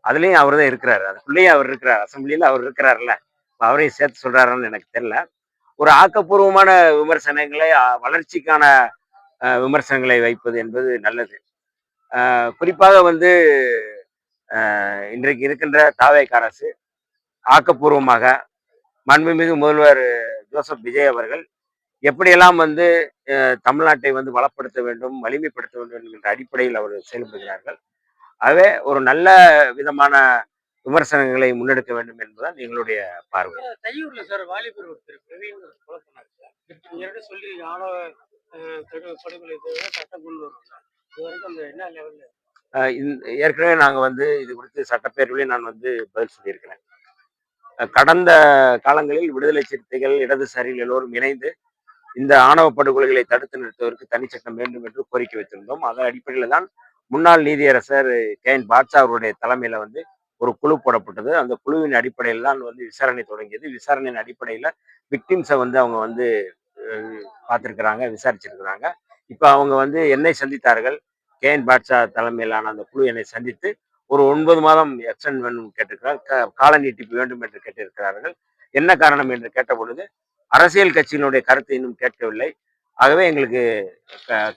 அதுலயும் அவர் தான் இருக்கிறாரு. அதுக்குள்ளேயும் அவர் இருக்கிறார். அசம்பிளியில அவர் இருக்கிறாருல்ல. அவரையும் சேர்த்து சொல்றாருன்னு எனக்கு தெரியல. ஒரு ஆக்கப்பூர்வமான விமர்சனங்களை வளர்ச்சிக்கான விமர்சனங்களை வைப்பது என்பது நல்லது. குறிப்பாக வந்து இன்றைக்கு இருக்கின்ற தாவேக அரசு ஆக்கப்பூர்வமாக மாண்புமிகு முதல்வர் ஜோசப் விஜய் அவர்கள் எப்படியெல்லாம் வந்து தமிழ்நாட்டை வந்து வளப்படுத்த வேண்டும், வலிமைப்படுத்த வேண்டும் என்கின்ற அடிப்படையில் அவர் செயல்படுகிறார்கள். ஆகவே ஒரு நல்ல விதமான விமர்சனங்களை முன்னெடுக்க வேண்டும் என்பதுதான் எங்களுடைய பார்வை. தையூர்ல சார் வாலிபர் ஒருத்தர் பிரவீன் கொலை பண்ணாங்க. சொல்லி ஆணவ படுகொலை சட்டம் கொண்டு வரணும். இது வரைக்கும் அந்த என்ன லெவல்ல ஏற்கனவே நாங்க வந்து இது குறித்து சட்டப்பேரவையிலே நான் வந்து பதில் சொல்லியிருக்கிறேன். கடந்த காலங்களில் விடுதலை சிறுத்தைகள், இடதுசாரிகள் எல்லோரும் இணைந்து இந்த ஆணவ படுகொலைகளை தடுத்து நிறுத்துவதற்கு தனிச்சட்டம் வேண்டும் என்று கோரிக்கை வைத்திருந்தோம். அதன் அடிப்படையில் தான் முன்னாள் நீதியரசர் KN பாட்ஷா அவருடைய தலைமையில வந்து ஒரு குழு போடப்பட்டது. அந்த குழுவின் அடிப்படையில் தான் வந்து விசாரணை தொடங்கியது. விசாரணையின் அடிப்படையில் விக்டிம்ஸை வந்து அவங்க வந்து பார்த்துருக்குறாங்க, விசாரிச்சிருக்கிறாங்க. இப்போ அவங்க வந்து என்னை சந்தித்தார்கள். KN பாட்ஷா தலைமையிலான அந்த குழு என்னை சந்தித்து ஒரு 9 மாதம் எக்ஸ்டெண்ட் வேண்டும் கேட்டிருக்கிறார், கால நீட்டிப்பு வேண்டும் என்று கேட்டிருக்கிறார்கள். என்ன காரணம் என்று கேட்ட பொழுது அரசியல் கட்சியினுடைய கருத்தை இன்னும் கேட்கவில்லை. ஆகவே எங்களுக்கு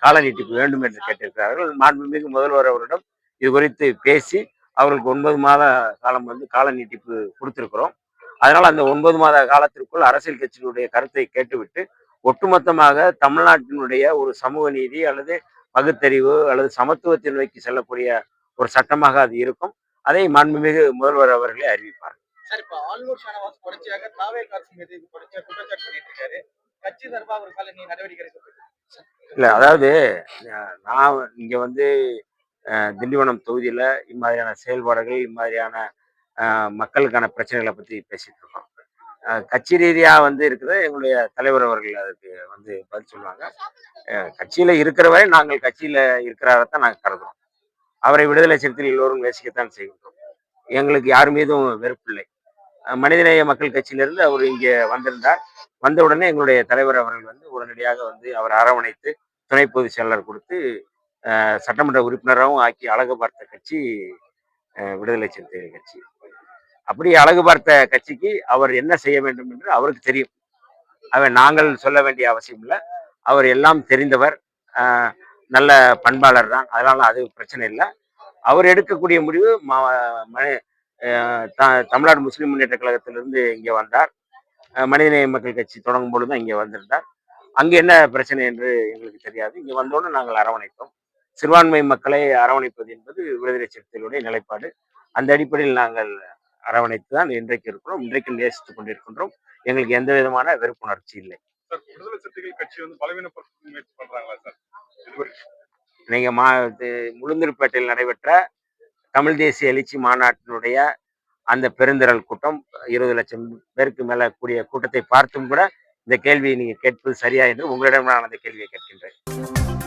கால நீட்டிப்பு வேண்டும் என்று கேட்டிருக்கிறார்கள். மாண்புமிகு முதல்வர் அவரிடம் இது குறித்து பேசி அவர்களுக்கு 9 மாத காலம் வந்து கால நீட்டிப்பு கொடுத்திருக்கிறோம். அதனால் அந்த 9 மாத காலத்திற்குள் அரசியல் கட்சியினுடைய கருத்தை கேட்டுவிட்டு ஒட்டுமொத்தமாக தமிழ்நாட்டினுடைய ஒரு சமூக நீதி அல்லது பகுத்தறிவு அல்லது சமத்துவத்தை நோக்கி செல்லக்கூடிய ஒரு சட்டமாக அது இருக்கும். அதை மாண்புமிகு முதல்வர் அவர்களே அறிவிப்பார். சார், இப்ப ஆளுநர் ஷானவாஸ் தொடர்ச்சியாக தாவேக அரசு மீது குற்றச்சாட்டு பண்ணிட்டு இருக்காரு. கட்சி சார்பாக ஒரு கால நடவடிக்கை இல்ல, அதாவது நான் இங்க வந்து திண்டிவனம் தொகுதியில இம்மாதிரியான செயல்பாடுகள், இம்மாதிரியான மக்களுக்கான பிரச்சனைகளை பத்தி பேசிட்டு இருக்கோம். கட்சி ரீதியா வந்து இருக்கிற எங்களுடைய தலைவர் அவர்கள் அதுக்கு வந்து பதில் சொல்லுவாங்க. கட்சியில இருக்கிற வரை நாங்கள் கட்சியில இருக்கிறாரத்தான் நாங்கள் கருதுறோம். அவரை விடுதலை சிறுத்தைகள் எல்லோரும் நேசிக்கத்தான் செய்கின்றோம். எங்களுக்கு யார் மீதும் வெறுப்பு இல்லை. மனிதநேய மக்கள் கட்சியிலிருந்து அவர் இங்கே வந்திருந்தார். வந்த உடனே எங்களுடைய தலைவர் அவர்கள் வந்து உடனடியாக வந்து அவர் அரவணைத்து துணை பொதுச் செயலாளர் கொடுத்து சட்டமன்ற உறுப்பினராகவும் ஆக்கி அழகு பார்த்த கட்சி விடுதலை சிறுத்தைகள் கட்சி. அப்படி அழகு பார்த்த கட்சிக்கு அவர் என்ன செய்ய வேண்டும் என்று அவருக்கு தெரியும். அவர் நாங்கள் சொல்ல வேண்டிய அவசியம் இல்லை. அவர் எல்லாம் தெரிந்தவர், நல்ல பண்பாளர் தான். அதனால அது பிரச்சனை இல்லை. அவர் எடுக்கக்கூடிய முடிவு தமிழ்நாடு முஸ்லிம் முன்னேற்ற கழகத்திலிருந்து இங்கே வந்தார். மனிதநேய மக்கள் கட்சி தொடங்கும் பொழுது தான் இங்கே வந்திருந்தார். அங்கே என்ன பிரச்சனை என்று எங்களுக்கு தெரியாது. இங்கே வந்தோன்னு நாங்கள் அரவணைத்தோம். சிறுபான்மை மக்களை அரவணைப்பது என்பது விடுதலை சிறுத்தைகளுடைய நிலைப்பாடு. அந்த அடிப்படையில் நாங்கள் அரவணைத்து தான் இன்றைக்கு இருக்கிறோம். இன்றைக்கு நேசித்துக் கொண்டிருக்கின்றோம். எங்களுக்கு எந்த விதமான வெறுப்புணர்ச்சி இல்லை. விடுதலை சிறுத்தைகள் கட்சி வந்து பலவீனப்படுத்த முயற்சி பண்றாங்களா சார்? நீங்க முழுந்திருப்பேட்டையில் நடைபெற்ற தமிழ் தேசிய எழுச்சி மாநாட்டினுடைய அந்த பெருந்திரள் கூட்டம் 20 லட்சம் பேருக்கு மேல கூடிய கூட்டத்தை பார்த்தும் கூட இந்த கேள்வியை நீங்க கேட்பது சரியா என்று உங்களிடம் நான் அந்த கேள்வியை கேட்கின்றேன்.